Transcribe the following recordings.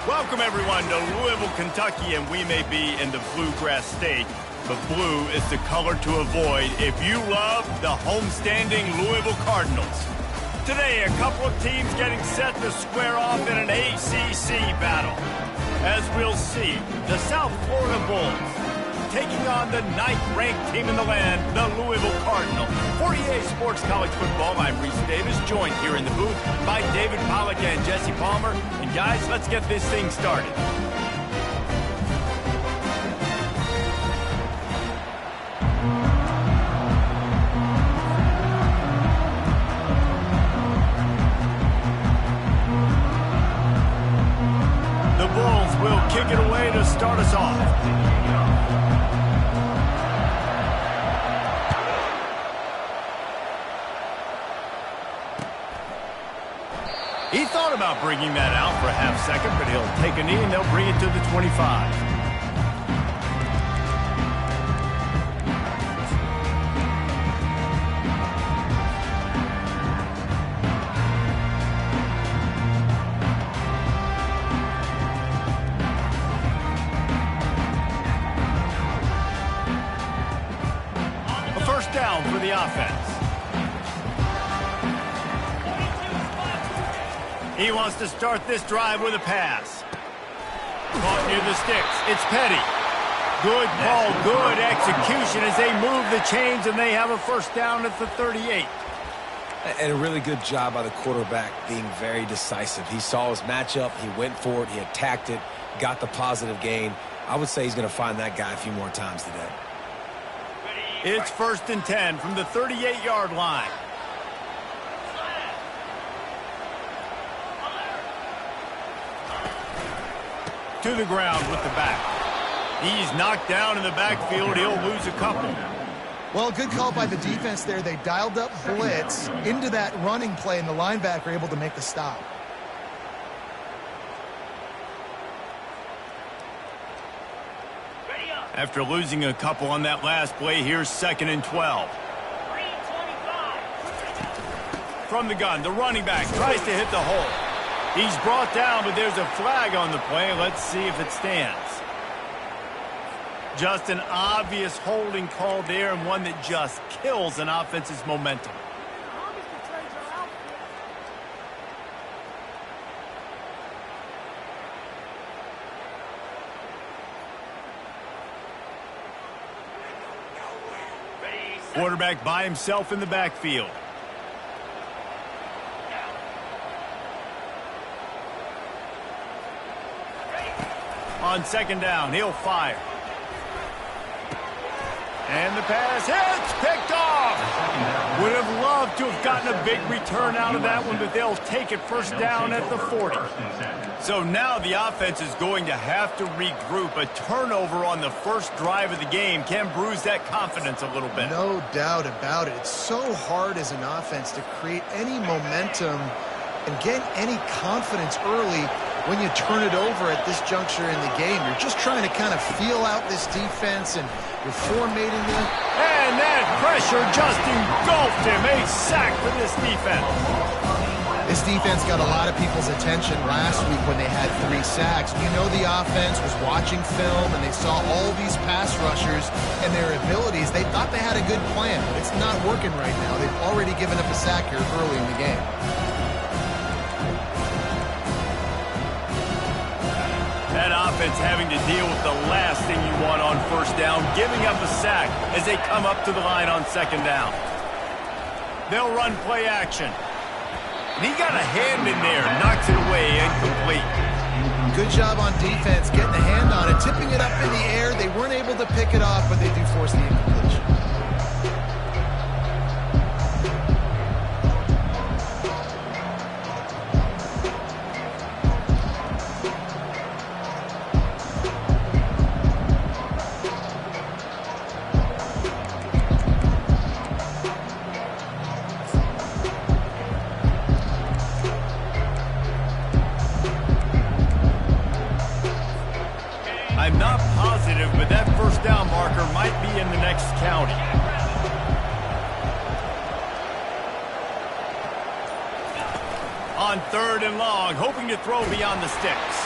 Welcome, everyone, to Louisville, Kentucky, and we may be in the bluegrass state, but blue is the color to avoid if you love the homestanding Louisville Cardinals. Today, a couple of teams getting set to square off in an ACC battle. As we'll see, the South Florida Bulls taking on the 9th-ranked team in the land, the Louisville Cardinals. For EA Sports College Football, I'm Reese Davis, joined here in the booth by David Pollack and Jesse Palmer. And guys, let's get this thing started. The Bulls will kick it away to start us off. He thought about bringing that out for a half second, but he'll take a knee and they'll bring it to the 25. A first down for the offense. He wants to start this drive with a pass. Caught near the sticks. It's Petty. Good call, good execution as they move the chains, and they have a first down at the 38. And a really good job by the quarterback being very decisive. He saw his matchup, he went for it, he attacked it, got the positive gain. I would say he's going to find that guy a few more times today. It's 1st and 10 from the 38-yard line. To the ground with the back. He's knocked down in the backfield. He'll lose a couple. Well, good call by the defense there. They dialed up blitz into that running play, and the linebacker able to make the stop. After losing a couple on that last play, here's 2nd and 12. From the gun, the running back tries to hit the hole. He's brought down, but there's a flag on the play. Let's see if it stands. Just an obvious holding call there, and one that just kills an offense's momentum. Quarterback by himself in the backfield. On 2nd down, he'll fire. And the pass hits, picked off. Would have loved to have gotten a big return out of that one, but they'll take it first down at the 40. So now the offense is going to have to regroup. A turnover on the first drive of the game can bruise that confidence a little bit. No doubt about it. It's so hard as an offense to create any momentum and get any confidence early when you turn it over at this juncture in the game. You're just trying to kind of feel out this defense, and you're formatting them. And that pressure just engulfed him. A sack for this defense. This defense got a lot of people's attention last week when they had 3 sacks. You know the offense was watching film, and they saw all these pass rushers and their abilities. They thought they had a good plan, but it's not working right now. They've already given up a sack here early in the game. That offense having to deal with the last thing you want on first down, giving up a sack as they come up to the line on 2nd down. They'll run play action. And he got a hand in there, knocks it away, incomplete. Good job on defense, getting a hand on it, tipping it up in the air. They weren't able to pick it off, but they do force the incompletion. I'm not positive, but that first down marker might be in the next county. On 3rd and long, hoping to throw beyond the sticks.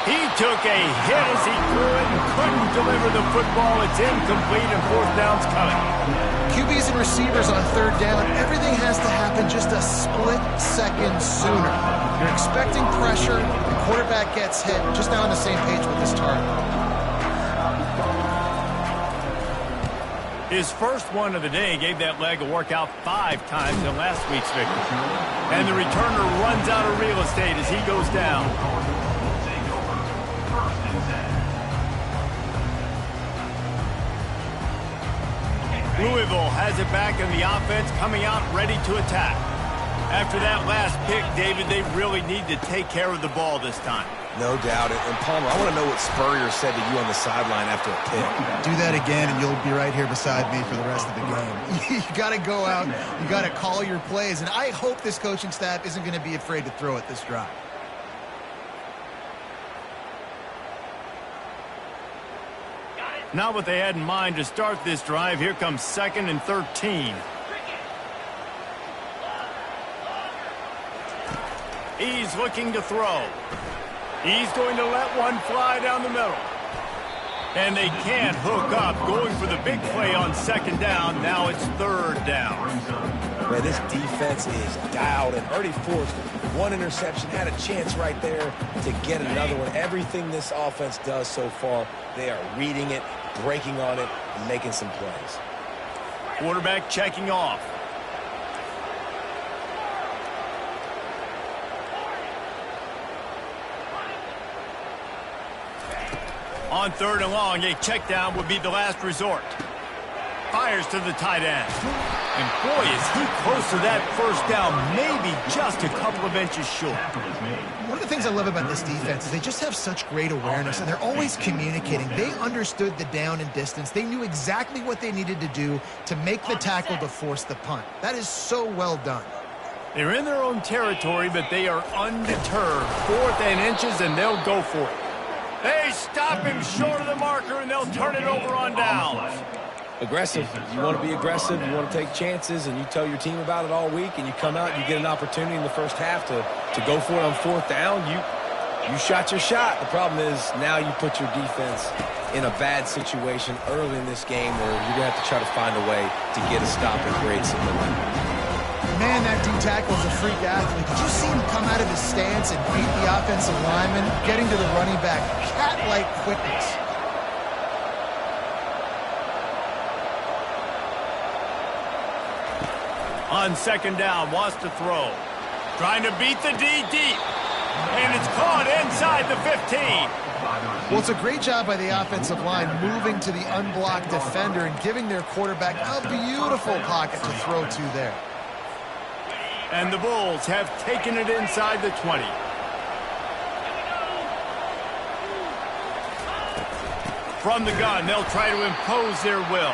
He took a hit as he threw it and couldn't deliver the football. It's incomplete and fourth down's coming. QBs and receivers on third down, everything has to happen just a split second sooner. You're expecting pressure, the quarterback gets hit, just now on the same page with this target. His first one of the day gave that leg a workout 5 times in last week's victory. And the returner runs out of real estate as he goes down. Louisville has it back in the offense, coming out ready to attack. After that last pick, David, they really need to take care of the ball this time. No doubt. And Palmer, I want to know what Spurrier said to you on the sideline after a pick. Do that again, and you'll be right here beside me for the rest of the game. You got to go out. You got to call your plays. And I hope this coaching staff isn't going to be afraid to throw it this drive. Not what they had in mind to start this drive. Here comes 2nd and 13. He's looking to throw. He's going to let one fly down the middle. And they can't hook up. Going for the big play on 2nd down. Now it's 3rd down. Man, this defense is dialed and already forced one interception. Had a chance right there to get another one. Everything this offense does so far, they are reading it, breaking on it, and making some plays. Quarterback checking off. On 3rd and long, a check down would be the last resort. Fires to the tight end. And boy, is he close to that first down, maybe just a couple of inches short. One of the things I love about this defense is they just have such great awareness, and they're always communicating. They understood the down and distance. They knew exactly what they needed to do to make the tackle to force the punt. That is so well done. They're in their own territory, but they are undeterred. 4th and inches, and they'll go for it. They stop him short of the marker, and they'll turn it over on downs. Aggressive. You want to be aggressive. You want to take chances, and you tell your team about it all week, and you come out and you get an opportunity in the first half to go for it on 4th down. You shot your shot. The problem is now you put your defense in a bad situation early in this game where you're going to have to try to find a way to get a stop and create some momentum. Man, that D-tackle is a freak athlete. Did you see him come out of his stance and beat the offensive lineman, getting to the running back? Cat-like quickness. On 2nd down, wants to throw. Trying to beat the D deep. And it's caught inside the 15. Well, it's a great job by the offensive line moving to the unblocked defender and giving their quarterback a beautiful pocket to throw to there. And the Bulls have taken it inside the 20. From the gun, they'll try to impose their will.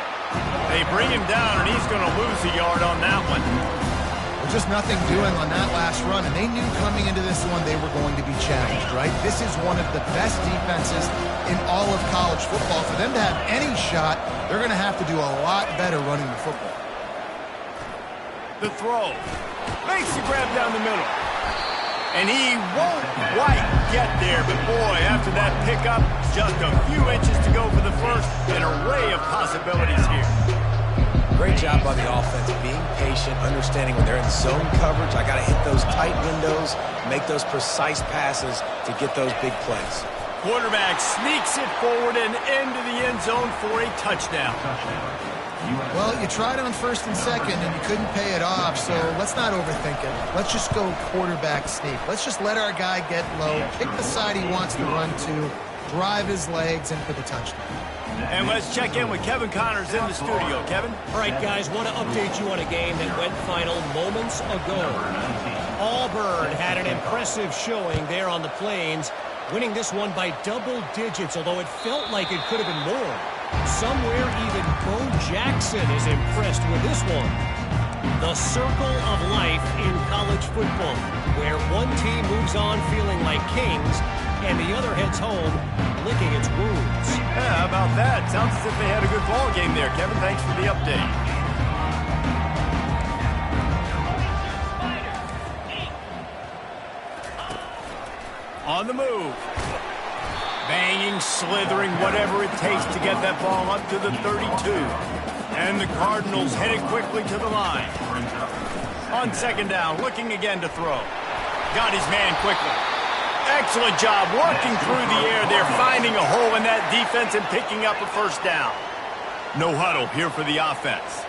They bring him down, and he's going to lose a yard on that one. Well, just nothing doing on that last run, and they knew coming into this one they were going to be challenged, right? This is one of the best defenses in all of college football. For them to have any shot, they're going to have to do a lot better running the football. The throw. Makes the grab down the middle. And he won't quite get there, but boy, after that pickup, just a few inches to go for the first. An array of possibilities here. Great job by the offense, being patient, understanding when they're in zone coverage. I got to hit those tight windows, make those precise passes to get those big plays. Quarterback sneaks it forward and into the end zone for a touchdown. Well, you tried on 1st and 2nd, and you couldn't pay it off, so let's not overthink it. Let's just go quarterback sneak. Let's just let our guy get low, pick the side he wants to run to, drive his legs, and for the touchdown. And let's check in with Kevin Connors in the studio. Kevin? All right, guys, want to update you on a game that went final moments ago. Auburn had an impressive showing there on the Plains, winning this one by double digits, although it felt like it could have been more. Somewhere even Bo Jackson is impressed with this one. The circle of life in college football, where one team moves on feeling like kings and the other heads home licking its wounds. Yeah, how about that? Sounds as if they had a good ball game there, Kevin. Thanks for the update. On the move. Hanging, slithering, whatever it takes to get that ball up to the 32. And the Cardinals headed quickly to the line. On second down, looking again to throw. Got his man quickly. Excellent job working through the air there, finding a hole in that defense and picking up a first down. No huddle here for the offense.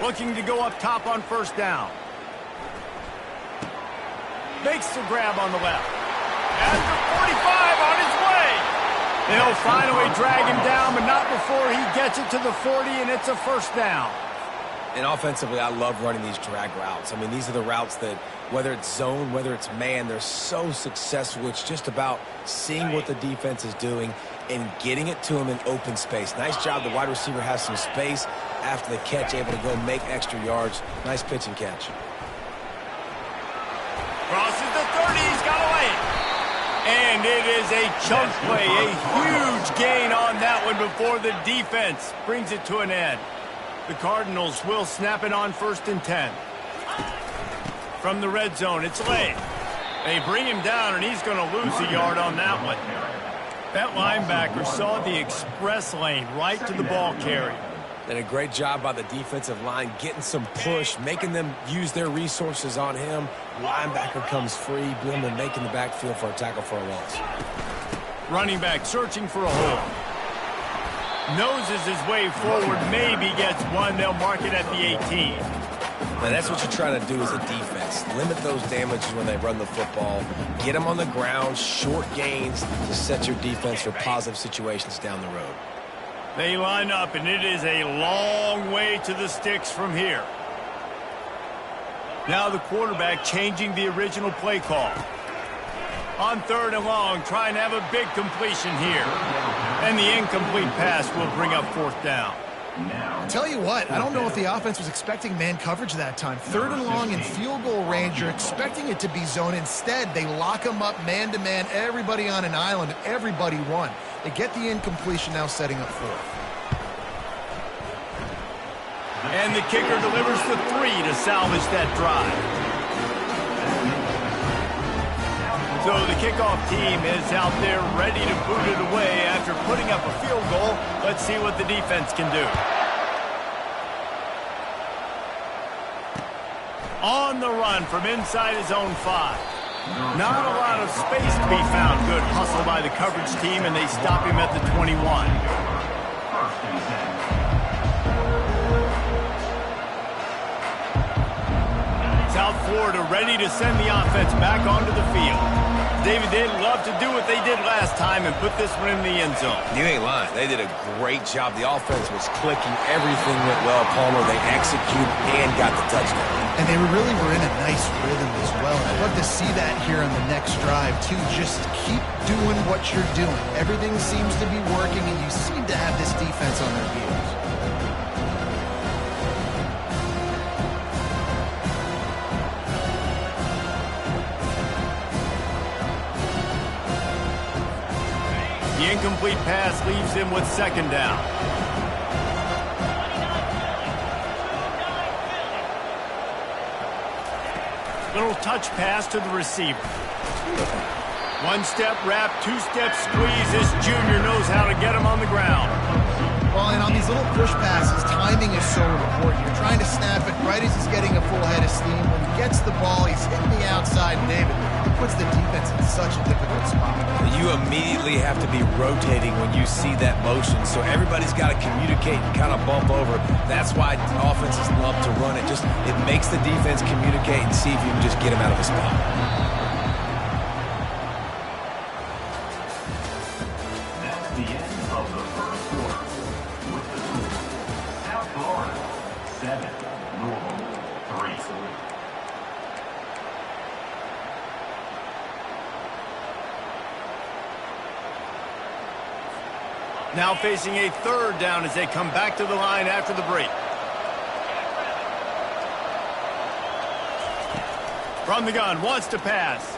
Looking to go up top on first down. Makes the grab on the left. After 45 on his way. They'll finally drag him down, but not before he gets it to the 40, and it's a first down. And offensively, I love running these drag routes. I mean, these are the routes that, whether it's zone, whether it's man, they're so successful. It's just about seeing what the defense is doing and getting it to him in open space. Nice job. The wide receiver has some space after the catch, able to go make extra yards. Nice pitch and catch. Crosses the 30. He's got away. And it is a chunk play, a huge gain on that one before the defense brings it to an end. The Cardinals will snap it on 1st and 10. From the red zone, it's late. They bring him down, and he's going to lose a yard on that one. That linebacker saw the express lane right to the ball carrier. And a great job by the defensive line getting some push, making them use their resources on him. Linebacker comes free, boom, and making the backfield for a tackle for a loss. Running back searching for a hole. Noses his way forward, maybe gets one. They'll mark it at the 18. And that's what you're trying to do as a defense. Limit those damages when they run the football. Get them on the ground, short gains to set your defense for positive situations down the road. They line up, and it is a long way to the sticks from here. Now the quarterback changing the original play call. On 3rd and long, trying to have a big completion here. And the incomplete pass will bring up 4th down. I'll tell you what, I don't know if the offense was expecting man coverage that time. 3rd and long in field goal range, you're expecting it to be zone. Instead, they lock them up man-to-man, everybody on an island, and everybody won. They get the incompletion, now setting up 4th. And the kicker delivers the 3 to salvage that drive. So the kickoff team is out there ready to boot it away after putting up a field goal. Let's see what the defense can do. On the run from inside his own 5. Not a lot of space to be found. Good hustle by the coverage team, and they stop him at the 21. South Florida ready to send the offense back onto the field. David, they'd love to do what they did last time and put this one in the end zone. You ain't lying. They did a great job. The offense was clicking. Everything went well. Palmer, they executed and got the touchdown. And they really were in a nice rhythm as well. And I'd love to see that here on the next drive, too. Just keep doing what you're doing. Everything seems to be working, and you seem to have this defense on their heels. The incomplete pass leaves him with 2nd down. Little touch pass to the receiver. 1-step wrap, 2-step squeeze. This junior knows how to get him on the ground. Well, and on these little push passes, timing is so important. You're trying to snap it right as he's getting a full head of steam. When he gets the ball, he's hitting the outside, David. It puts the defense in such a difficult spot. You immediately have to be rotating when you see that motion, so everybody's got to communicate and kind of bump over. That's why offenses love to run it. It makes the defense communicate and see if you can just get him out of a spot. That's the end of the first quarter. With the score, South Florida 7, Louisville 3. Now facing a 3rd down as they come back to the line after the break. From the gun, wants to pass.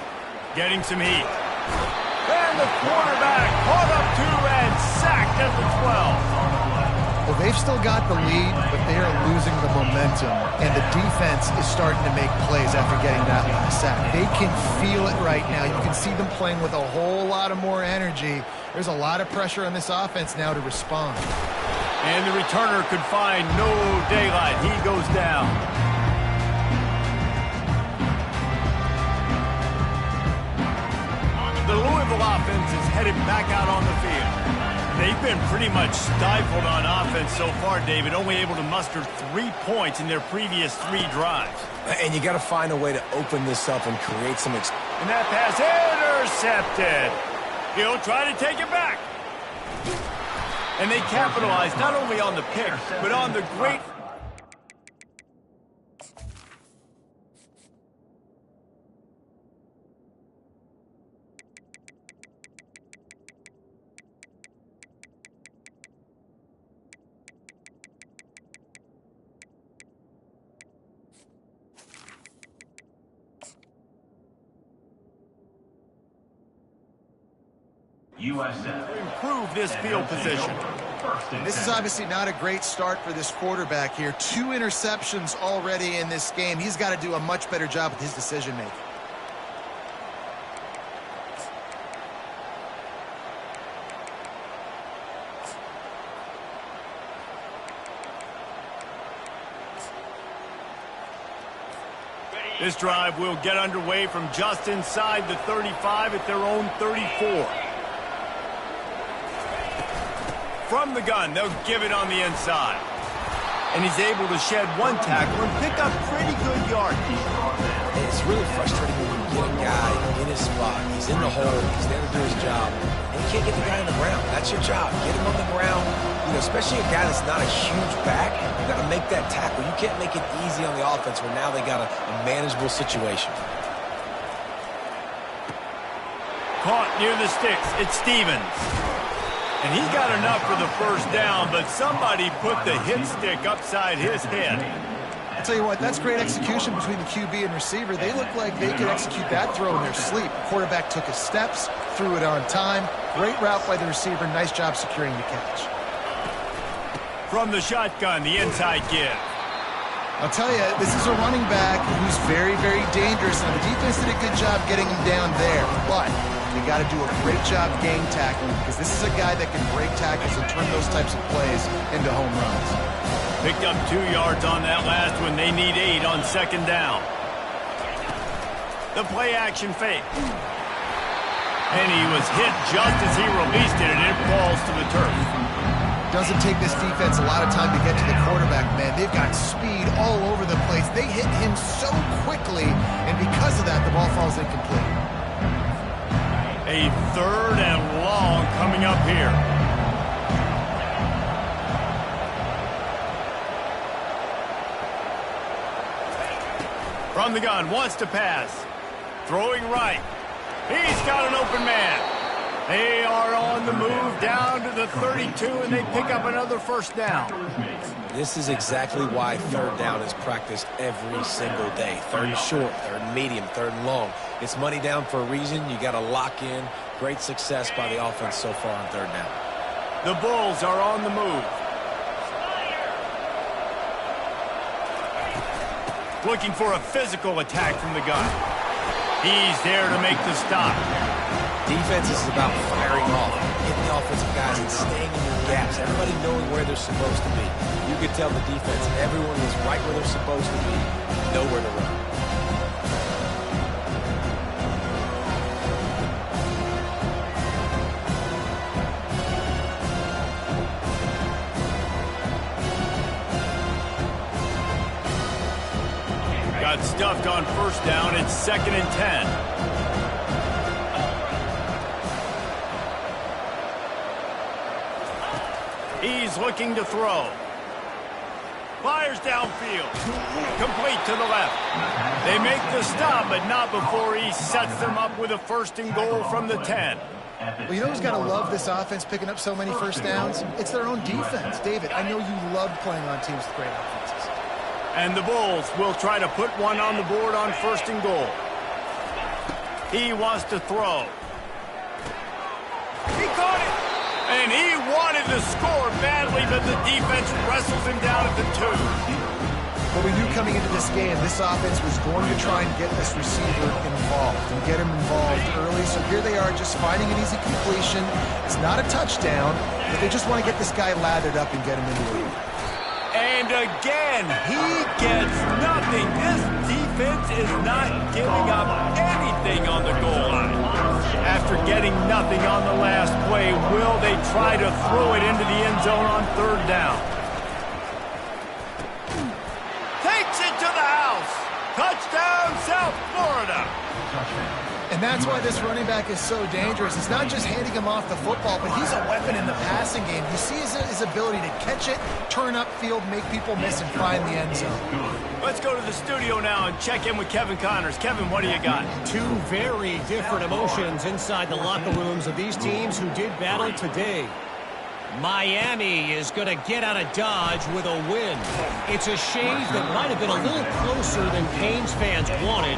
Getting some heat. And the quarterback caught up 2 and sacked at the 12. Well, they've still got the lead, but they are losing the momentum, and the defense is starting to make plays after getting that last sack. They can feel it right now. You can see them playing with a whole lot of more energy. There's a lot of pressure on this offense now to respond. And the returner could find no daylight. He goes down. The Louisville offense is headed back out on the field. They've been pretty much stifled on offense so far, David, only able to muster 3 points in their previous 3 drives. And you got to find a way to open this up and create some... And that pass intercepted. He'll try to take it back. And they capitalize not only on the pick, but on the great... USF. improve this field position. This is obviously not a great start for this quarterback here. 2 interceptions already in this game. He's got to do a much better job with his decision-making. This drive will get underway from just inside the 35 at their own 34. From the gun, they'll give it on the inside. And he's able to shed 1 tackle and pick up pretty good yardage. It's really frustrating when you get a guy in his spot. He's in the hole. He's there to do his job. And you can't get the guy on the ground. That's your job. Get him on the ground. You know, especially a guy that's not a huge back. You got to make that tackle. You can't make it easy on the offense where now they got a manageable situation. Caught near the sticks. It's Stevens. And he got enough for the first down, but somebody put the hit stick upside his head. I'll tell you what, that's great execution between the QB and receiver. They look like they could execute that throw in their sleep. The quarterback took his steps, threw it on time. Great route by the receiver. Nice job securing the catch. From the shotgun, the inside give. I'll tell you, this is a running back who's very, very dangerous, and the defense did a good job getting him down there. But you got to do a great job game tackling, because this is a guy that can break tackles and turn those types of plays into home runs. Picked up 2 yards on that last one. They need 8 on second down. The play action fake. And he was hit just as he released it, and it falls to the turf. Doesn't take this defense a lot of time to get to the quarterback, man. They've got speed all over the place. They hit him so quickly, and because of that, the ball falls incomplete. A 3rd and long coming up here. From the gun, wants to pass. Throwing right. He's got an open man. They are on the move down to the 32, and they pick up another first down. This is exactly why 3rd down is practiced every single day. 3rd and short, 3rd and medium, 3rd and long. It's money down for a reason. You got to lock in. Great success by the offense so far on 3rd down. The Bulls are on the move. Looking for a physical attack from the gun. He's there to make the stop. Defense is about firing off, hitting the offensive guys and staying in their gaps. Everybody knowing where they're supposed to be. You could tell the defense, everyone is right where they're supposed to be, nowhere to run. Got stuffed on first down. It's 2nd and 10. He's looking to throw. Fires downfield. Complete to the left. They make the stop, but not before he sets them up with a 1st and goal from the 10. Well, you know who's got to love this offense picking up so many first downs? It's their own defense. David, I know you love playing on teams with great offenses. And the Bulls will try to put one on the board on 1st and goal. He wants to throw. He caught it. And he wanted to score badly, but the defense wrestles him down at the 2. But we knew coming into this game, this offense was going to try and get this receiver involved and get him involved early. So here they are just finding an easy completion. It's not a touchdown, but they just want to get this guy lathered up and get him in the lead. And again, he gets nothing. This defense is not giving up anything on the goal line. After getting nothing on the last play, will they try to throw it into the end zone on 3rd down? Takes it to the house. Touchdown, South Florida. And that's why this running back is so dangerous. It's not just handing him off the football, but he's a weapon in the passing game. You see his ability to catch it, turn upfield, make people miss, and find the end zone. Let's go to the studio now and check in with Kevin Connors. Kevin, what do you got? Two very different emotions inside the locker rooms of these teams who did battle today. Miami is going to get out of Dodge with a win. It's a shave that might have been a little closer than Canes fans wanted,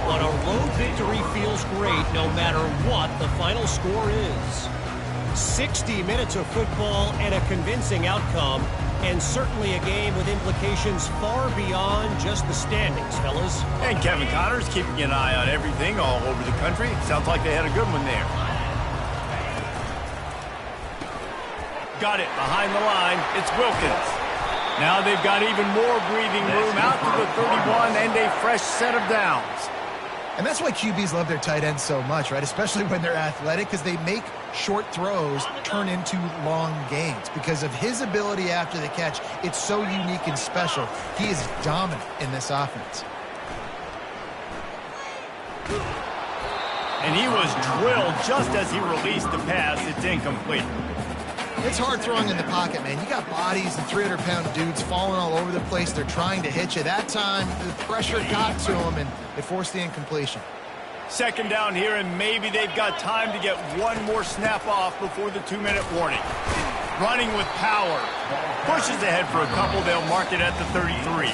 but a road victory feels great no matter what the final score is. 60 minutes of football and a convincing outcome, and certainly a game with implications far beyond just the standings, fellas. And Kevin Connors keeping an eye on everything all over the country. Sounds like they had a good one there. Got it behind the line. It's Wilkins. Now they've got even more breathing room out to the 31 and a fresh set of downs. And that's why QBs love their tight ends so much, right? Especially when they're athletic, because they make short throws turn into long gains. Because of his ability after the catch, it's so unique and special. He is dominant in this offense. And he was drilled just as he released the pass. It's incomplete. It's hard throwing in the pocket, man. You got bodies and 300-pound dudes falling all over the place. They're trying to hit you. That time, the pressure got to them, and they forced the incompletion. 2nd down here, and maybe they've got time to get one more snap off before the 2-minute warning. Running with power. Pushes ahead for a couple. They'll mark it at the 33.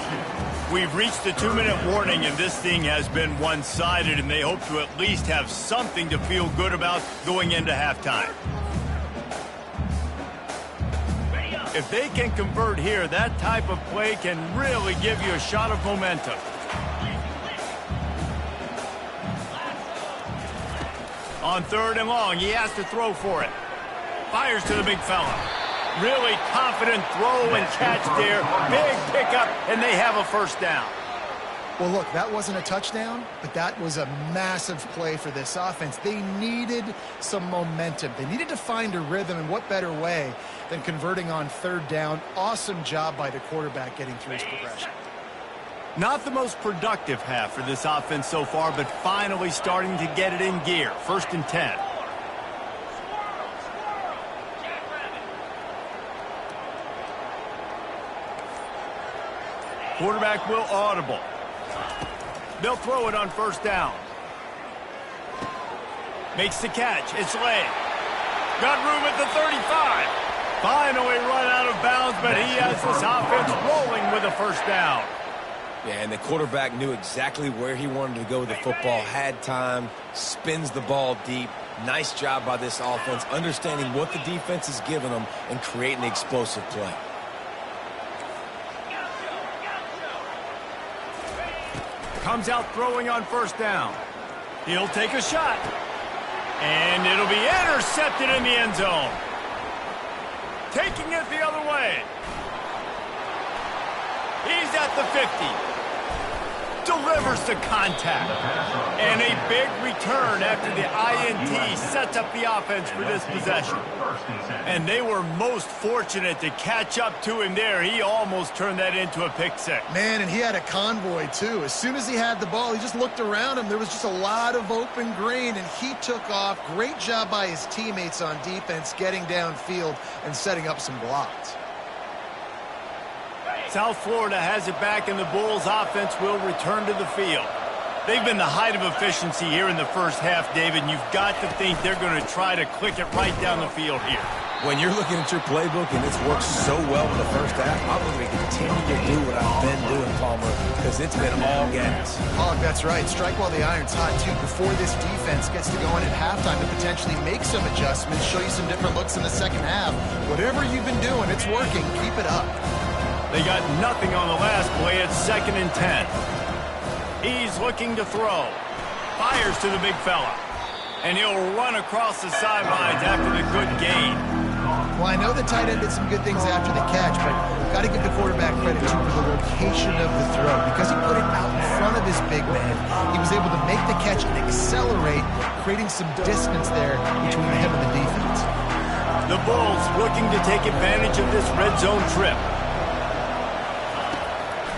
We've reached the 2-minute warning, and this thing has been one-sided, and they hope to at least have something to feel good about going into halftime. If they can convert here, that type of play can really give you a shot of momentum. On 3rd and long, he has to throw for it. Fires to the big fella. Really confident throw and catch there. Big pickup, and they have a 1st down. Well, look, that wasn't a touchdown, but that was a massive play for this offense. They needed some momentum. They needed to find a rhythm, and what better way than converting on 3rd down. Awesome job by the quarterback getting through his progression. Not the most productive half for this offense so far, but finally starting to get it in gear. 1st and 10. Quarterback will audible. They'll throw it on 1st down. Makes the catch. It's late. Got room at the 35. Finally run out of bounds, but he has this offense rolling with a 1st down. Yeah, and the quarterback knew exactly where he wanted to go with the football, had time, spins the ball deep. Nice job by this offense, understanding what the defense is giving them and creating the explosive play. Comes out throwing on 1st down. He'll take a shot. And it'll be intercepted in the end zone. Taking it the other way. He's at the 50. Delivers the contact. And a big return after the INT sets up the offense for this possession. And they were most fortunate to catch up to him there. He almost turned that into a pick six. Man, and he had a convoy, too. As soon as he had the ball, he just looked around him. There was just a lot of open green, and he took off. Great job by his teammates on defense, getting downfield and setting up some blocks. South Florida has it back, and the Bulls offense will return to the field. They've been the height of efficiency here in the first half, David, and you've got to think they're going to try to click it right down the field here. When you're looking at your playbook and it's worked so well in the first half, I'm going to continue to do what I've been doing, Palmer, because it's been all gas. Oh, that's right. Strike while the iron's hot, too, before this defense gets to go in at halftime to potentially make some adjustments, show you some different looks in the second half. Whatever you've been doing, it's working. Keep it up. They got nothing on the last play. It's 2nd and 10. He's looking to throw. Fires to the big fella. And he'll run across the sidelines after the good gain. Well, I know the tight end did some good things after the catch, but got to give the quarterback credit, too, for the location of the throw. Because he put it out in front of his big man, he was able to make the catch and accelerate, creating some distance there between him and the defense. The Bulls looking to take advantage of this red zone trip.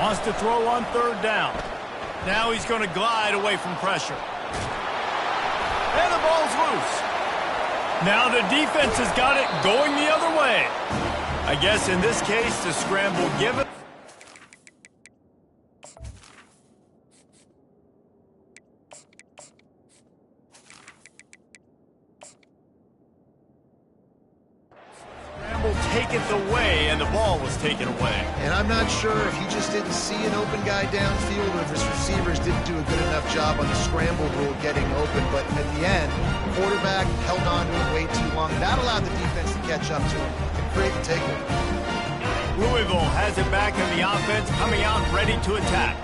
Wants to throw on 3rd down. Now he's going to glide away from pressure. And the ball's loose. Now the defense has got it going the other way. I guess in this case, the scramble given. Scramble taketh away, and the ball was taken away. And I'm not sure if he just didn't see an open guy downfield or if his receivers didn't do a good enough job on the scramble rule getting open. But at the end, the quarterback held on to it way too long. That allowed the defense to catch up to him and create the takeaway. Louisville has it back in the offense, coming out ready to attack.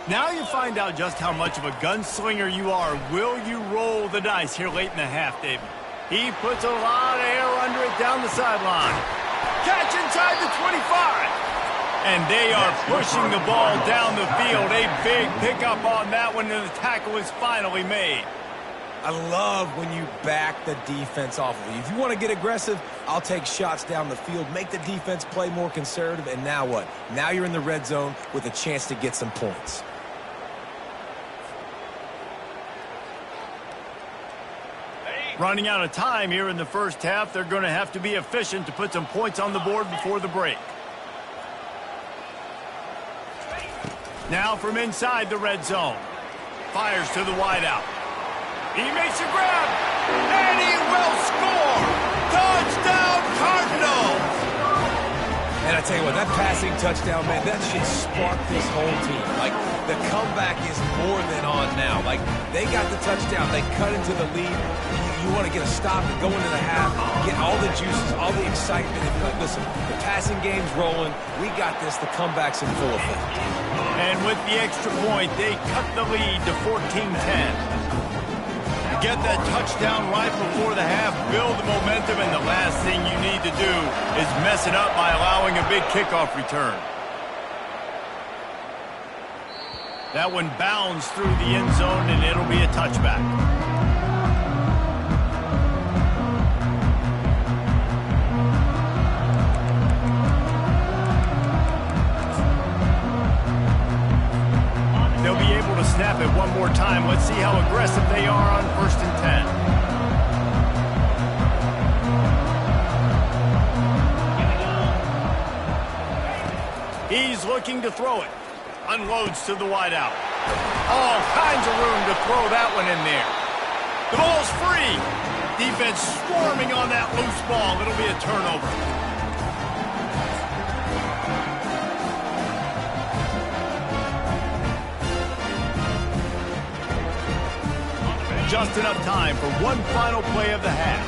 Now you find out just how much of a gunslinger you are. Will you roll the dice here late in the half, David? He puts a lot of air under it down the sideline. Catch inside the 25. And they are pushing the ball down the field. A big pickup on that one, and the tackle is finally made. I love when you back the defense off of you. If you want to get aggressive, I'll take shots down the field, make the defense play more conservative, and now what? Now you're in the red zone with a chance to get some points. Running out of time here in the first half. They're going to have to be efficient to put some points on the board before the break. Now from inside the red zone. Fires to the wideout. He makes a grab, and he will score! Touchdown, Cardinals! And I tell you what, that passing touchdown, man, that should spark this whole team. Like, the comeback is more than on now. Like, they got the touchdown. They cut into the lead. You want to get a stop and go into the half, get all the juices, all the excitement. And be like, listen, the passing game's rolling. We got this. The comeback's in full effect. And with the extra point, they cut the lead to 14-10. Get that touchdown right before the half, build the momentum, and the last thing you need to do is mess it up by allowing a big kickoff return. That one bounds through the end zone, and it'll be a touchback. They'll be able to snap it one more time. Let's see how aggressive they are on 1st and 10. He's looking to throw it. Unloads to the wideout. All kinds of room to throw that one in there. The ball's free. Defense swarming on that loose ball. It'll be a turnover. Just enough time for one final play of the half.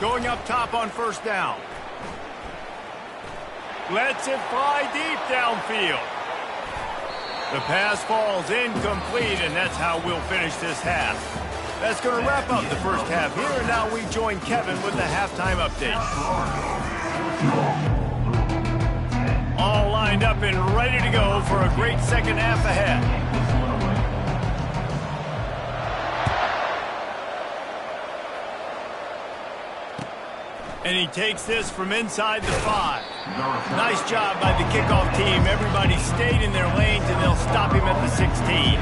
Going up top on 1st down. Lets it fly deep downfield. The pass falls incomplete, and that's how we'll finish this half. That's going to wrap up the first half here, and now we join Kevin with the halftime update. All lined up and ready to go for a great second half ahead. And he takes this from inside the 5. Nice job by the kickoff team. Everybody stayed in their lanes, and they'll stop him at the 16.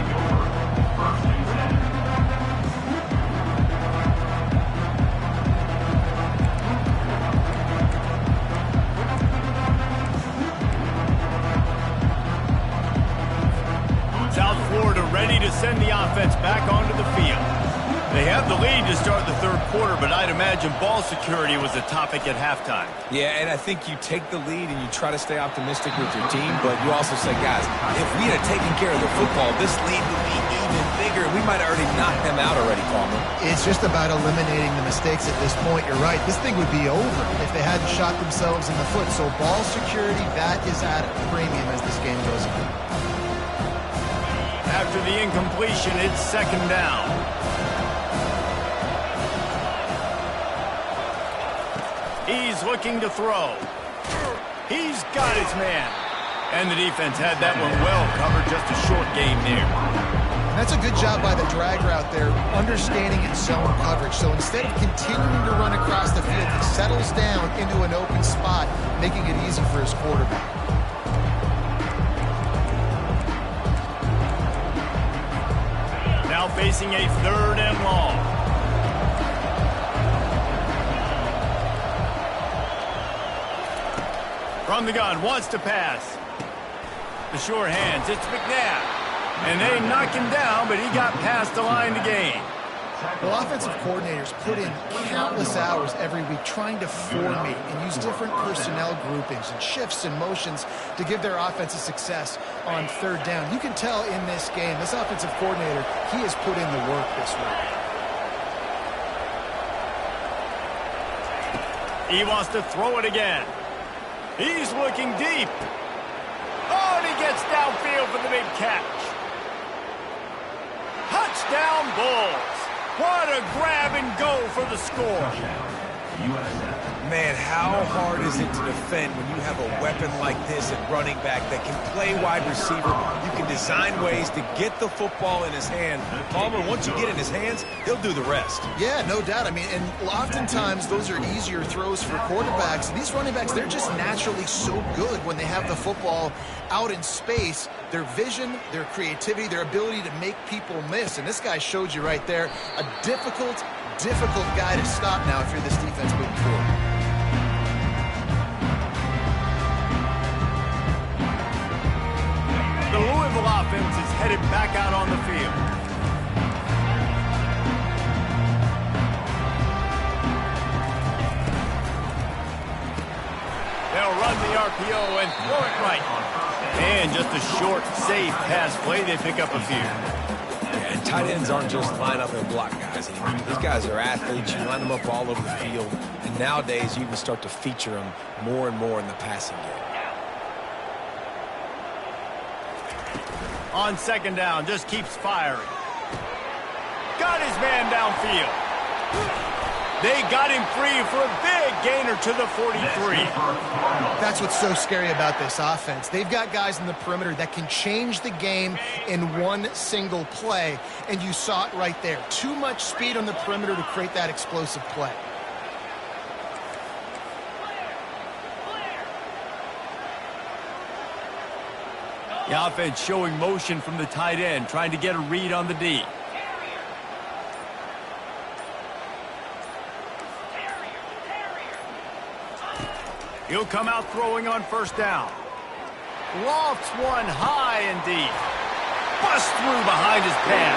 offense back onto the field. They have the lead to start the third quarter, but I'd imagine ball security was a topic at halftime. Yeah, and I think you take the lead and you try to stay optimistic with your team, but you also say, guys, if we had taken care of the football, this lead would be even bigger. We might have already knocked them out already, Palmer. It's just about eliminating the mistakes at this point. You're right. This thing would be over if they hadn't shot themselves in the foot. So ball security, that is at a premium as this game goes on. After the incompletion, it's second down. He's looking to throw. He's got his man. And the defense had that one well covered, just a short game there. And that's a good job by the drag route there, understanding its zone coverage. So instead of continuing to run across the field, he settles down into an open spot, making it easy for his quarterback. Now facing a third and long. From the gun, wants to pass. The sure hands, it's McNabb. And they knock him down, but he got past the line to gain. Well, offensive coordinators put in countless hours every week trying to formate and use different personnel groupings and shifts and motions to give their offense a success on third down. You can tell in this game, this offensive coordinator, he has put in the work this week. He wants to throw it again. He's looking deep. Oh, and he gets downfield for the big catch. Touchdown Bulls. What a grab and go for the score. Man, how hard is it to defend when you have a weapon like this at running back that can play wide receiver? You can design ways to get the football in his hand. Palmer, once you get it in his hands, he'll do the rest. Yeah, no doubt. I mean, and oftentimes those are easier throws for quarterbacks. These running backs, they're just naturally so good when they have the football out in space. Their vision, their creativity, their ability to make people miss. And this guy showed you right there, a difficult guy to stop now if you're this defense moving forward. The Louisville offense is headed back out on the field. They'll run the RPO and throw it right. And just a short, safe pass play. They pick up a few. Yeah, and tight ends aren't just line up and block guys anymore. These guys are athletes. You line them up all over the field. And nowadays, you even start to feature them more and more in the passing game. On second down, just keeps firing. Got his man downfield. They got him free for a big gainer to the 43. That's what's so scary about this offense. They've got guys in the perimeter that can change the game in one single play, and you saw it right there. Too much speed on the perimeter to create that explosive play. The offense showing motion from the tight end, trying to get a read on the D. He'll come out throwing on first down. Lofts one high and deep. Bust through behind his pad.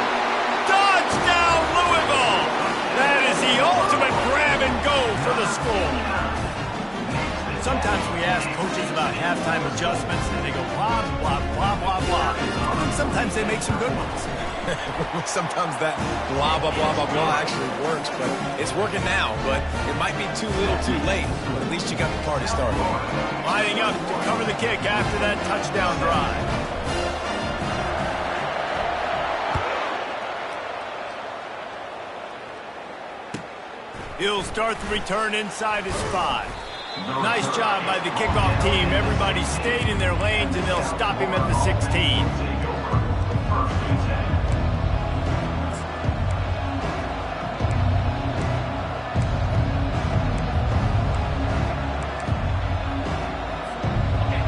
Touchdown, Louisville! That is the ultimate grab and go for the score. Sometimes we ask coaches about halftime adjustments, and they go blah, blah, blah, blah, blah. And sometimes they make some good ones. Sometimes that blah, blah, blah, blah, blah actually works, but it's working now. But it might be too little too late, but at least you got the party started. Lining up to cover the kick after that touchdown drive. He'll start the return inside his 5. Nice job by the kickoff team. Everybody stayed in their lanes, and they'll stop him at the 16.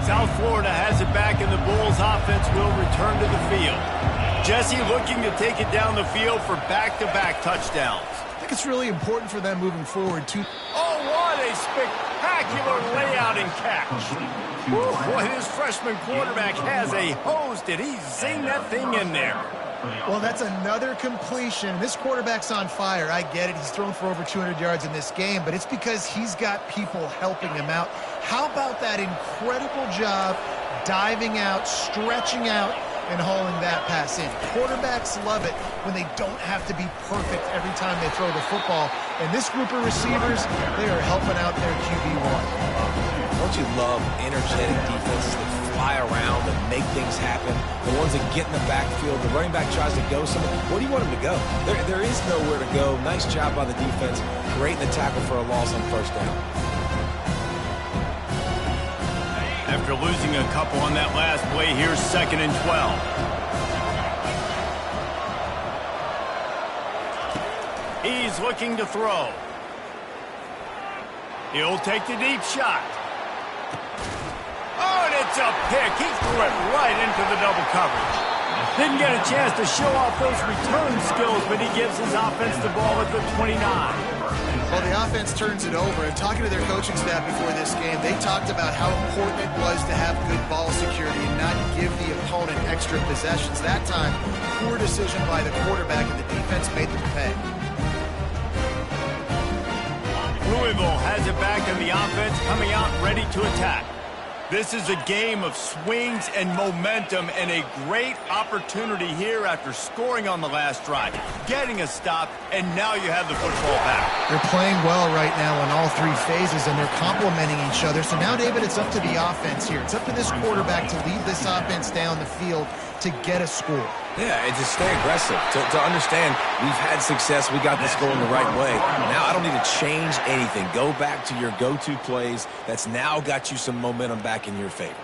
South Florida has it back, and the Bulls offense will return to the field. Jesse looking to take it down the field for back-to-back touchdowns. I think it's really important for them moving forward, too. Oh, what a spectacular layout and catch. Woo, boy, this freshman quarterback has a hose. Did he zing that thing in there? Well, that's another completion. This quarterback's on fire. I get it. He's thrown for over 200 yards in this game, but it's because he's got people helping him out. How about that incredible job diving out, stretching out, and hauling that pass in? Quarterbacks love it when they don't have to be perfect every time they throw the football. And this group of receivers, they are helping out their QB1. Don't you love energetic defenses that fly around and make things happen? The ones that get in the backfield, the running back tries to go somewhere. Where do you want him to go? There is nowhere to go. Nice job by the defense. Great in the tackle for a loss on first down. After losing a couple on that last play, here's 2nd and 12. He's looking to throw. He'll take the deep shot. Oh, and it's a pick. He threw it right into the double coverage. Didn't get a chance to show off those return skills, but he gives his offense the ball at the 29. Well, the offense turns it over. And talking to their coaching staff before this game, they talked about how important it was to have good ball security and not give the opponent extra possessions. That time, poor decision by the quarterback, and the defense made them pay. Louisville has it back, and the offense coming out ready to attack. This is a game of swings and momentum, and a great opportunity here after scoring on the last drive, getting a stop, and now you have the football back. They're playing well right now in all three phases, and they're complementing each other. So now, David, it's up to the offense here. It's up to this quarterback to lead this offense down the field to get a score. Yeah, and to stay aggressive, to understand we've had success, we got this going the right way. Now I don't need to change anything. Go back to your go-to plays. That's now got you some momentum back in your favor.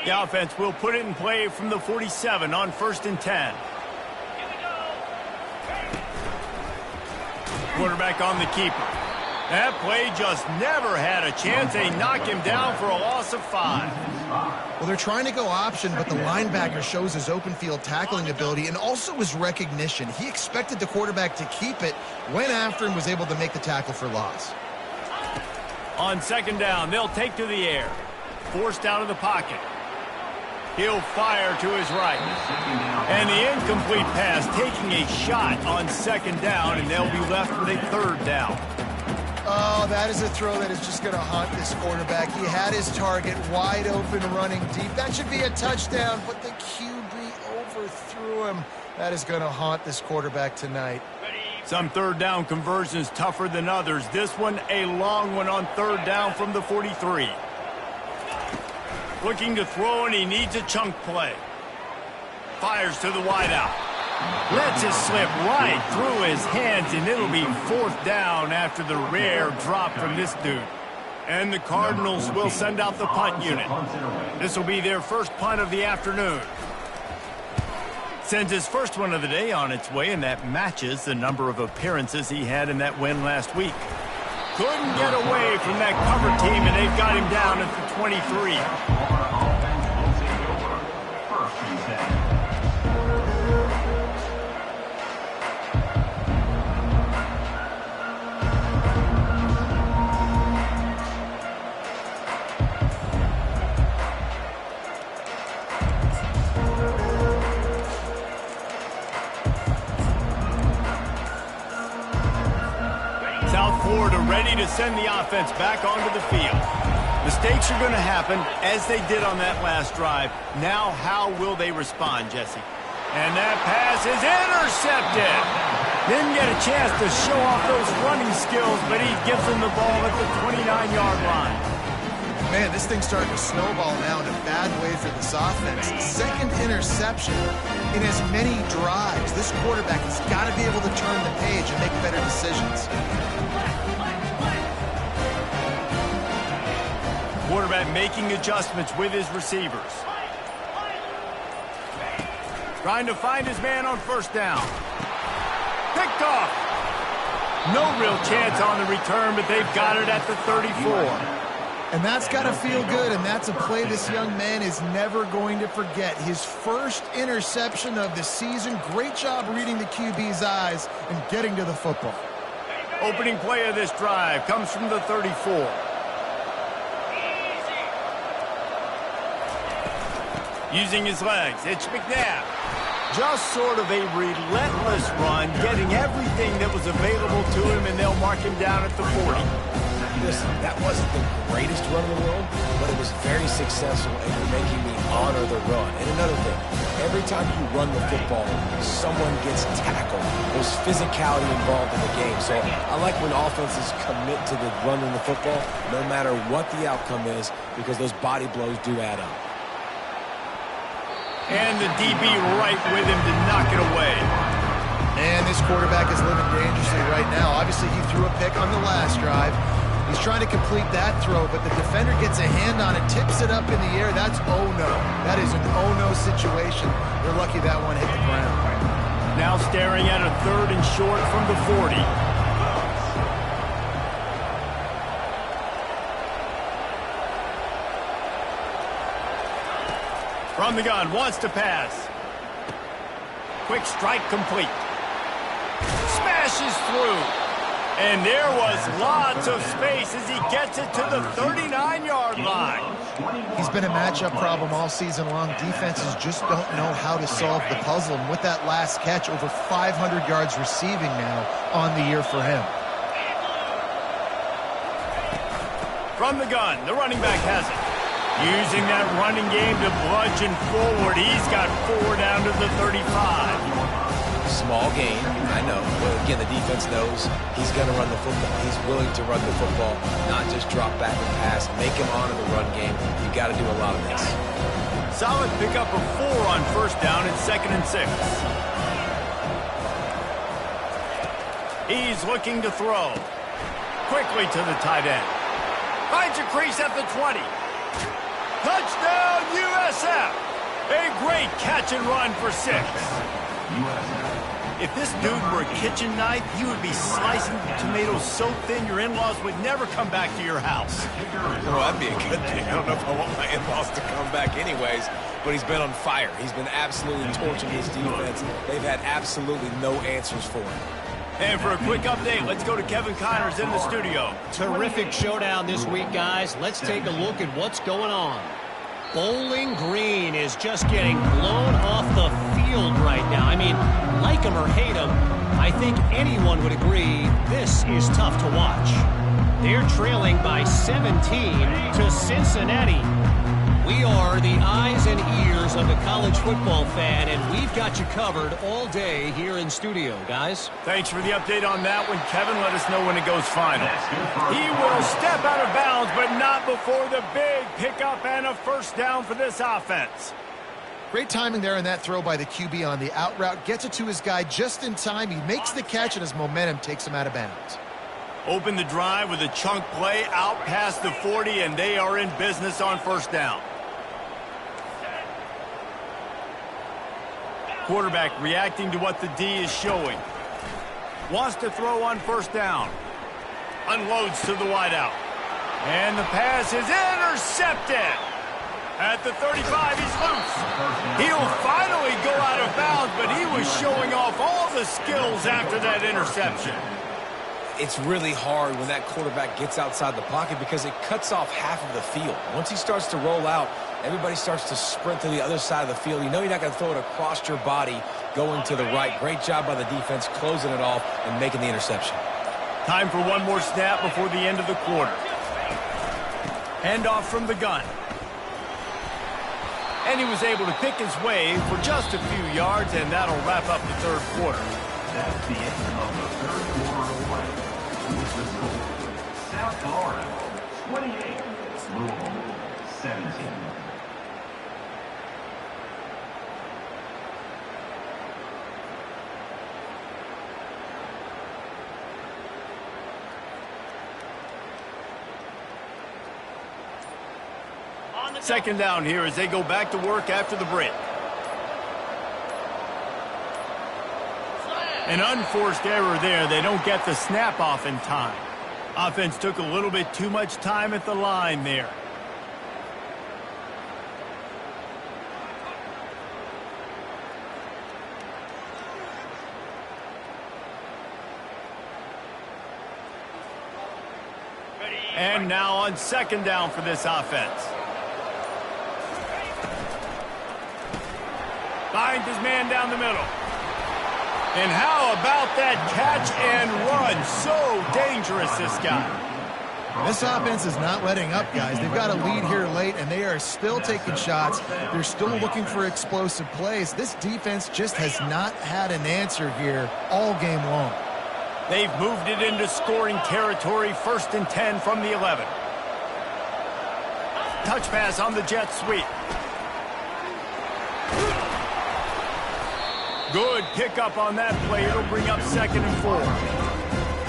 The offense will put it in play from the 47 on 1st and 10. Quarterback on the keeper. That play just never had a chance. They knock him down for a loss of 5. Well, they're trying to go option, but the linebacker shows his open field tackling ability and also his recognition. He expected the quarterback to keep it, went after him, was able to make the tackle for loss. On 2nd down, they'll take to the air. Forced out of the pocket. He'll fire to his right. And the incomplete pass taking a shot on 2nd down, and they'll be left with a 3rd down. Oh, that is a throw that is just going to haunt this quarterback. He had his target wide open, running deep. That should be a touchdown, but the QB overthrew him. That is going to haunt this quarterback tonight. Some 3rd down conversions tougher than others. This one, a long one on 3rd down from the 43. Looking to throw, and he needs a chunk play. Fires to the wideout. Lets it slip right through his hands, and it'll be 4th down after the rare drop from this dude. And the Cardinals will send out the punt unit. This will be their first punt of the afternoon. Sends his first one of the day on its way, and that matches the number of appearances he had in that win last week. Couldn't get away from that cover team, and they've got him down at the 23. Ready to send the offense back onto the field. Mistakes are going to happen, as they did on that last drive. Now, how will they respond, Jesse? And that pass is intercepted. Didn't get a chance to show off those running skills, but he gives them the ball at the 29-yard line. Man, this thing's starting to snowball now in a bad way for this offense. 2nd interception in as many drives. This quarterback has got to be able to turn the page and make better decisions. Quarterback making adjustments with his receivers. Trying to find his man on 1st down. Picked off. No real chance on the return, but they've got it at the 34. And that's got to feel good, and that's a play this young man is never going to forget. His first interception of the season. Great job reading the QB's eyes and getting to the football. Opening play of this drive comes from the 34. Using his legs, it's McNabb. Just sort of a relentless run, getting everything that was available to him, and they'll mark him down at the 40. Listen, that wasn't the greatest run in the world, but it was very successful, and you're making me honor the run. And another thing, every time you run the football, someone gets tackled. There's physicality involved in the game. So I like when offenses commit to the run in the football, no matter what the outcome is, because those body blows do add up. And the DB right with him to knock it away. And this quarterback is living dangerously right now. Obviously, he threw a pick on the last drive. He's trying to complete that throw, but the defender gets a hand on it, tips it up in the air. That's oh-no. That is an oh-no situation. They're lucky that one hit the ground. Now staring at a 3rd and short from the 40. From the gun, wants to pass. Quick strike complete. Smashes through. And there was lots of space as he gets it to the 39-yard line. He's been a matchup problem all season long. Defenses just don't know how to solve the puzzle. And with that last catch, over 500 yards receiving now on the year for him. From the gun, the running back has it. Using that running game to bludgeon forward. He's got 4 down to the 35. Small gain, I know. But again, the defense knows he's going to run the football. He's willing to run the football, not just drop back and pass. Make him honor the run game. You got to do a lot of this. Solid pickup of 4 on 1st down and 2nd and 6. He's looking to throw. Quickly to the tight end. Finds a crease at the 20. Touchdown, USF! A great catch and run for 6. If this dude were a kitchen knife, he would be slicing tomatoes so thin your in-laws would never come back to your house. Well, that'd be a good thing. I don't know if I want my in-laws to come back anyways, but he's been on fire. He's been absolutely torching his defense. They've had absolutely no answers for him. And for a quick update, let's go to Kevin Connors in the studio. Terrific showdown this week, guys. Let's take a look at what's going on. Bowling Green is just getting blown off the field right now. I mean, like him or hate him, I think anyone would agree this is tough to watch. They're trailing by 17 to Cincinnati. We are the eyes and ears of the college football fan, and we've got you covered all day here in studio, guys. Thanks for the update on that one, Kevin. Let us know when it goes final. He will step out of bounds, but not before the big pickup and a 1st down for this offense. Great timing there in that throw by the QB on the out route. Gets it to his guy just in time. He makes the catch, and his momentum takes him out of bounds. Open the drive with a chunk play out past the 40, and they are in business on 1st down. Quarterback reacting to what the D is showing. Wants to throw on 1st down. Unloads to the wideout. And the pass is intercepted. At the 35, he's loose. He'll finally go out of bounds, but he was showing off all the skills after that interception. It's really hard when that quarterback gets outside the pocket because it cuts off half of the field. Once he starts to roll out, everybody starts to sprint to the other side of the field. You know you're not going to throw it across your body going to the right. Great job by the defense closing it off and making the interception. Time for one more snap before the end of the quarter. Handoff from the gun. And he was able to pick his way for just a few yards, and that'll wrap up the 3rd quarter. That's the end of the 3rd quarter of play. With the score, South Florida 28, Louisville 17. Second down here as they go back to work after the break. An unforced error there. They don't get the snap off in time. Offense took a little bit too much time at the line there. And now on 2nd down for this offense. behind his man down the middle. And how about that catch and run? So dangerous, this guy. This offense is not letting up, guys. They've got a lead here late, and they are still taking shots. They're still looking for explosive plays. This defense just has not had an answer here all game long. They've moved it into scoring territory, 1st and 10 from the 11. Touch pass on the jet sweep. Good pickup on that play. It'll bring up 2nd and 4.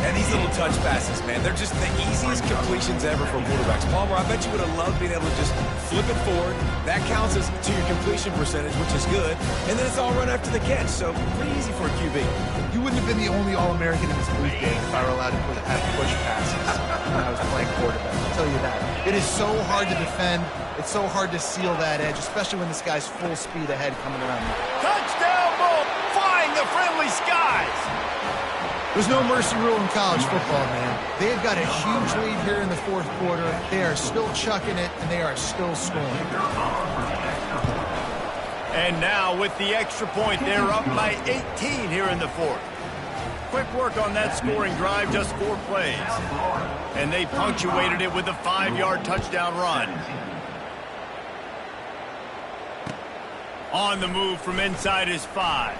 And these little touch passes, man, they're just the easiest completions ever for quarterbacks. Palmer, I bet you would have loved being able to just flip it forward. That counts as to your completion percentage, which is good. And then it's all run after the catch, so pretty easy for a QB. You wouldn't have been the only All-American in this booth game if I were allowed to have push passes when I was playing quarterback. I'll tell you that. It is so hard to defend. It's so hard to seal that edge, especially when this guy's full speed ahead coming around you. Touchdown ball, flying the friendly skies. There's no mercy rule in college football, man. They've got a huge lead here in the 4th quarter. They are still chucking it, and they are still scoring. And now with the extra point, they're up by 18 here in the 4th. Quick work on that scoring drive, just 4 plays. And they punctuated it with a 5-yard touchdown run. On the move from inside his 5.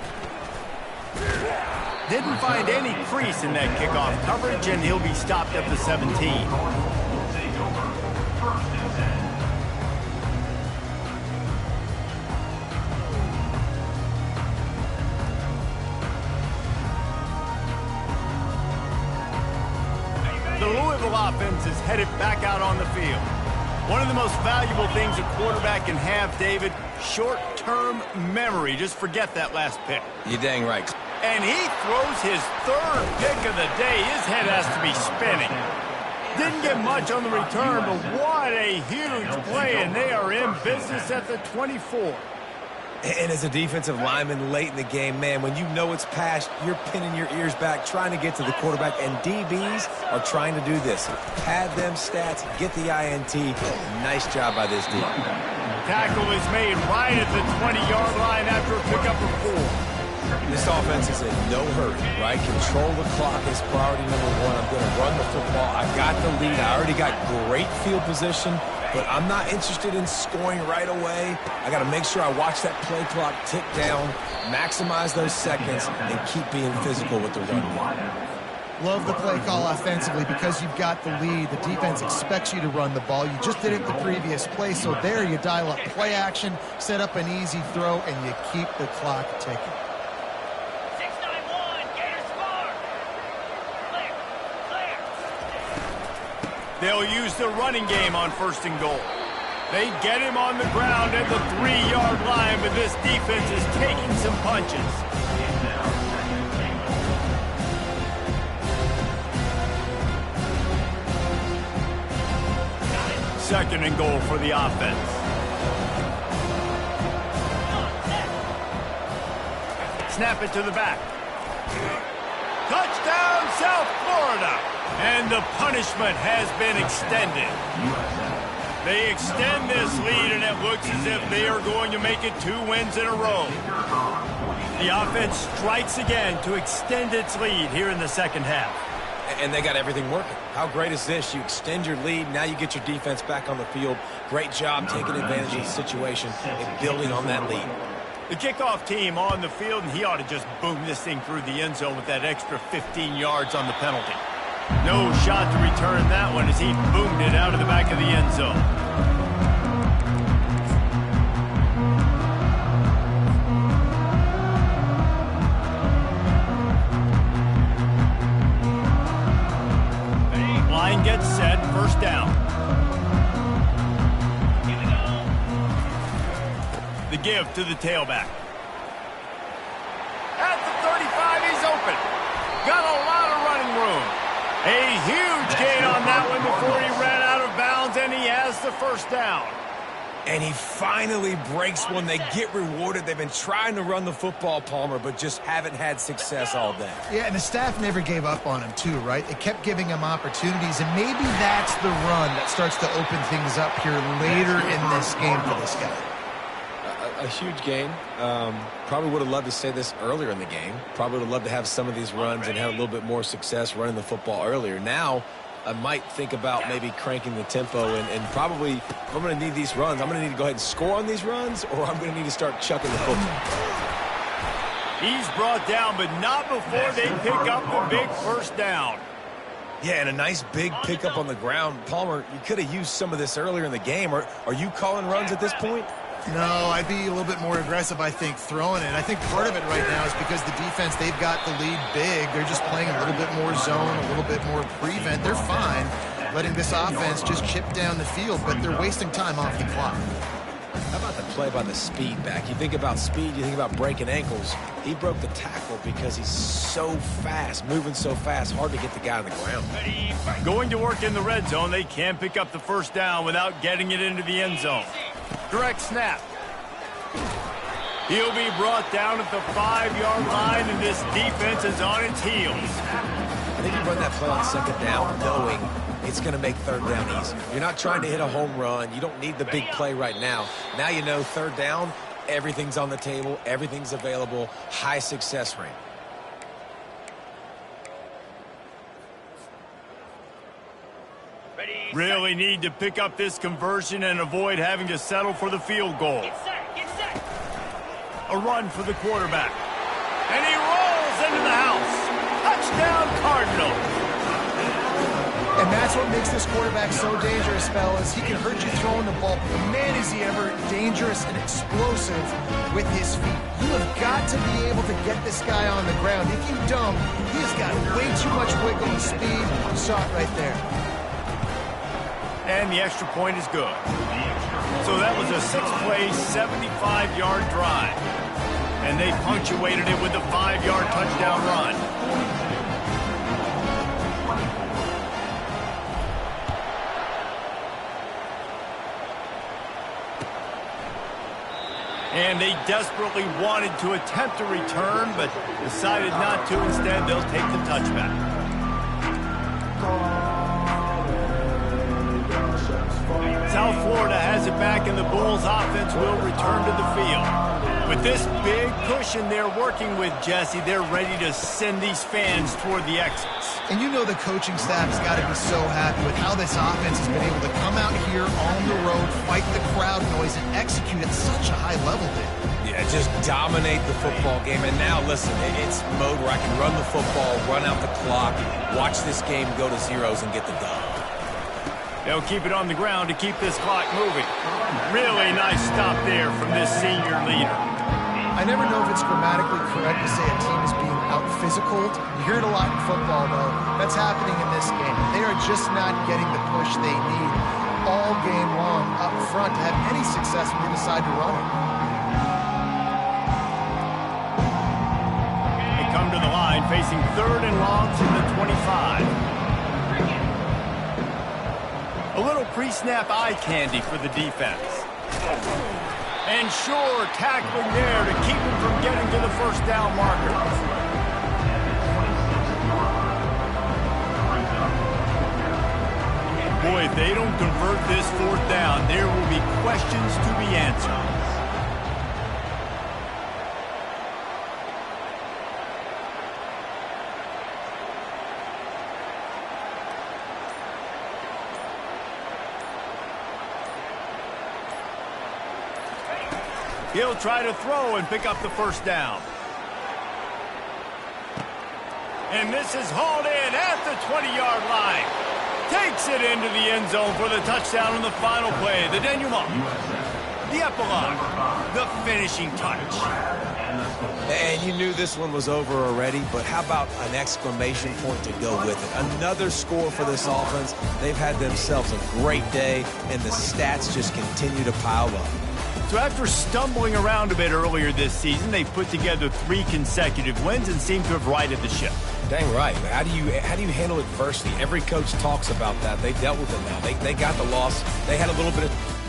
Didn't find any crease in that kickoff coverage, and he'll be stopped at the 17. The Louisville offense is headed back out on the field. One of the most valuable things a quarterback can have, David, short-term memory. Just forget that last pick. You're dang right. And he throws his 3rd pick of the day. His head has to be spinning. Didn't get much on the return, but what a huge play, and they are in business at the 24. And as a defensive lineman late in the game, man, when you know it's past, you're pinning your ears back, trying to get to the quarterback, and DBs are trying to do this. Pad them stats, get the INT. Nice job by this DB. Tackle is made right at the 20-yard line after a pickup of 4. This offense is in no hurry, right? Control the clock is priority number 1. I'm going to run the football. I got the lead. I already got great field position, but I'm not interested in scoring right away. I got to make sure I watch that play clock tick down, maximize those seconds, and keep being physical with the run. Love the play call offensively because you've got the lead. The defense expects you to run the ball. You just did it the previous play, so there you dial up play action, set up an easy throw, and you keep the clock ticking. They'll use the running game on 1st and goal. They get him on the ground at the 3-yard line, but this defense is taking some punches. Second and goal for the offense. Snap it to the back. Touchdown, South Florida. And the punishment has been extended. They extend this lead, and it looks as if they are going to make it 2 wins in a row. The offense strikes again to extend its lead here in the 2nd half. And they got everything working. How great is this? You extend your lead, now you get your defense back on the field. Great job taking advantage of the situation and building on that lead. The kickoff team on the field, and he ought to just boom this thing through the end zone with that extra 15 yards on the penalty. No shot to return that one as he boomed it out of the back of the end zone. Line gets set, 1st down. The give to the tailback. At the 35, he's open. Got a lot of running room. A huge gain on that one before he ran out of bounds, and he has the 1st down. And he finally breaks one. They get rewarded. They've been trying to run the football, Palmer, but just haven't had success all day. Yeah, and the staff never gave up on him, too, right? They kept giving him opportunities, and maybe that's the run that starts to open things up here later in this game for this guy. a huge gain. Probably would have loved to say this earlier in the game. Probably would have loved to have some of these runs and have a little bit more success running the football earlier. Now, I might think about maybe cranking the tempo and probably, if I'm going to need these runs, I'm going to need to go ahead and score on these runs, or I'm going to need to start chucking the football. He's brought down, but not before they pick up the big first down. Yeah, and a nice big pickup on the ground. Palmer, you could have used some of this earlier in the game. Are you calling runs at this point? No, I'd be a little bit more aggressive, I think, throwing it. I think part of it right now is because the defense, they've got the lead big. They're just playing a little bit more zone, a little bit more prevent. They're fine letting this offense just chip down the field, but they're wasting time off the clock. How about the play by the speed back? You think about speed, you think about breaking ankles. He broke the tackle because he's so fast, moving so fast, hard to get the guy on the ground. Going to work in the red zone, they can't pick up the first down without getting it into the end zone. Direct snap. He'll be brought down at the 5-yard line, and this defense is on its heels. I think you run that play on second down knowing it's going to make third down easy. You're not trying to hit a home run. You don't need the big play right now. Now you know third down, everything's on the table, everything's available, high success rate. Really need to pick up this conversion and avoid having to settle for the field goal. A run for the quarterback. And he rolls into the house. Touchdown, Cardinals. And that's what makes this quarterback so dangerous, fellas. He can hurt you throwing the ball, but man, is he ever dangerous and explosive with his feet. You have got to be able to get this guy on the ground. If you don't, he's got way too much wiggle and speed. You saw it right there. And the extra point is good. So that was a 6-play, 75-yard drive. And they punctuated it with a 5-yard touchdown run. And they desperately wanted to attempt a return, but decided not to. Instead, they'll take the touchback. South Florida has it back, and the Bulls offense will return to the field. With this big cushion they're working with, Jesse, they're ready to send these fans toward the exits. And you know the coaching staff has got to be so happy with how this offense has been able to come out here on the road, fight the crowd noise, and execute at such a high level, Dave. Yeah, just dominate the football game. And now, listen, it's mode where I can run the football, run out the clock, watch this game go to zeros and get the dub. They'll keep it on the ground to keep this clock moving. Really nice stop there from this senior leader. I never know if it's grammatically correct to say a team is being out-physicaled. You hear it a lot in football, though. That's happening in this game. They are just not getting the push they need all game long up front to have any success when they decide to run it. They come to the line facing 3rd and long from the 25. A little pre-snap eye candy for the defense. And sure, tackling there to keep him from getting to the first down marker. Boy, if they don't convert this 4th down, there will be questions to be answered. He'll try to throw and pick up the first down. And this is hauled in at the 20-yard line. Takes it into the end zone for the touchdown on the final play. The denouement. The epilogue. The finishing touch. And you knew this one was over already, but how about an exclamation point to go with it? Another score for this offense. They've had themselves a great day, and the stats just continue to pile up. So after stumbling around a bit earlier this season, they put together 3 consecutive wins and seem to have righted the ship. Dang right. How do you handle adversity? Every coach talks about that. They dealt with it now. They got the loss. They had a little bit of